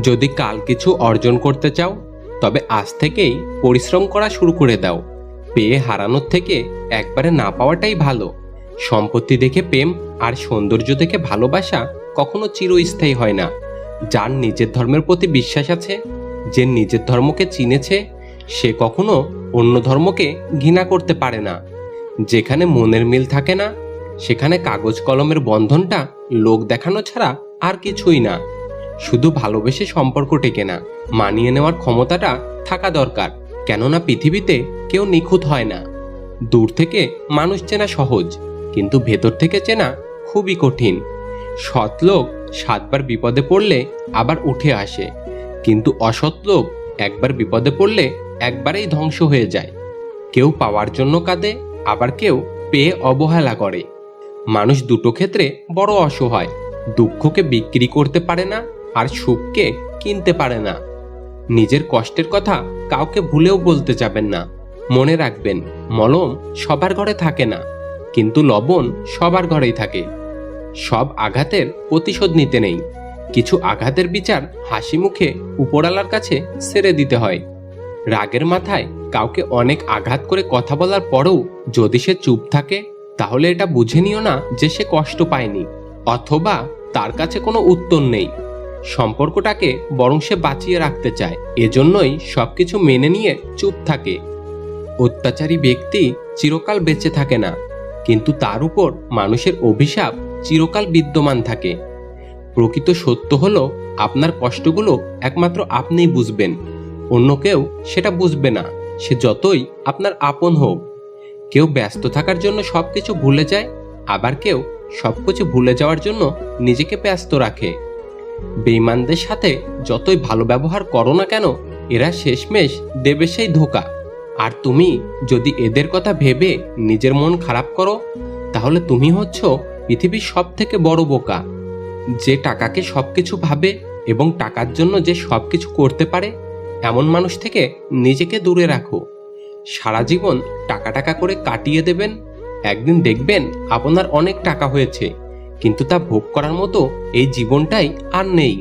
যদি কাল কিছু অর্জন করতে চাও তবে আজ থেকেই পরিশ্রম করা শুরু করে দাও। পেয়ে হারানোর থেকে একবারে না পাওয়াটাই ভালো। সম্পত্তি দেখে প্রেম আর সৌন্দর্য দেখে ভালোবাসা কখনো চিরস্থায়ী হয় না। যার নিজের ধর্মের প্রতি বিশ্বাস আছে, যে নিজের ধর্মকে চিনেছে, সে কখনো অন্য ধর্মকে ঘৃণা করতে পারে না। যেখানে মনের মিল থাকে না, সেখানে কাগজ কলমের বন্ধনটা লোক দেখানো ছাড়া আর কিছুই না। শুধু ভালোবেসে সম্পর্ক টেকে না, মানিয়ে নেওয়ার ক্ষমতাটা থাকা দরকার। কেননা পৃথিবীতে কেউ নিখুঁত হয় না। দূর থেকে মানুষ চেনা সহজ, কিন্তু ভেতর থেকে চেনা খুবই কঠিন। সৎ লোক 7বার বিপদে পড়লে আবার উঠে আসে, কিন্তু অসৎ লোক একবার বিপদে পড়লে একবারেই ধ্বংস হয়ে যায়। কেউ পাওয়ার জন্য কাঁদে, আবার কেউ পেয়ে অবহেলা করে। মানুষ দুটো ক্ষেত্রে বড় অসহায়। দুঃখকে বিক্রি করতে পারে না, আর সুখকে কিনতে পারে না। নিজের কষ্টের কথা কাউকে ভুলেও বলতে যাবেন না। মনে রাখবেন, মলম সবার ঘরে থাকে না, কিন্তু লবণ সবার ঘরেই থাকে। সব আঘাতের প্রতিশোধ নিতে নেই। কিছু আঘাতের বিচার হাসি মুখে উপরওয়ালার কাছে ছেড়ে দিতে হয়। রাগের মাথায় কাউকে অনেক আঘাত করে কথা বলার পরেও যদি সে চুপ থাকে, তাহলে এটা বুঝে নিও না যে সে কষ্ট পায়নি, অথবা তার কাছে কোনো উত্তর নেই। সম্পর্কটাকে বরং সে বাঁচিয়ে রাখতে চায়, এজন্যই সবকিছু মেনে নিয়ে চুপ থাকে। অত্যাচারী ব্যক্তি চিরকাল বেঁচে থাকে না, কিন্তু তার উপর মানুষের অভিশাপ চিরকাল বিদ্যমান থাকে। প্রকৃত সত্য হলো, আপনার কষ্টগুলো একমাত্র আপনিই বুঝবেন, অন্য কেউ সেটা বুঝবে না, সে যতই আপনার আপন হোক। কেউ ব্যস্ত থাকার জন্য সবকিছু ভুলে যায়, আবার কেউ সবকিছু ভুলে যাওয়ার জন্য নিজেকে ব্যস্ত রাখে। বেঈমানদের সাথে যতই ভালো ব্যবহার করো না কেন, এরা শেষমেশ দেবে সেই ধোঁকা। আর তুমি যদি এদের কথা ভেবে নিজের মন খারাপ করো, তাহলে তুমি হচ্ছ পৃথিবীর সব থেকে বড় বোকা। যে টাকাকে সবকিছু ভাবে এবং টাকার জন্য যে সবকিছু করতে পারে, এমন মানুষ থেকে নিজেকে দূরে রাখো। সারা জীবন টাকা টাকা করে কাটিয়ে দেবেন, একদিন দেখবেন আপনার অনেক টাকা হয়েছে, কিন্তু তা ভোগ করার মতো এই জীবনটাই আর নেই।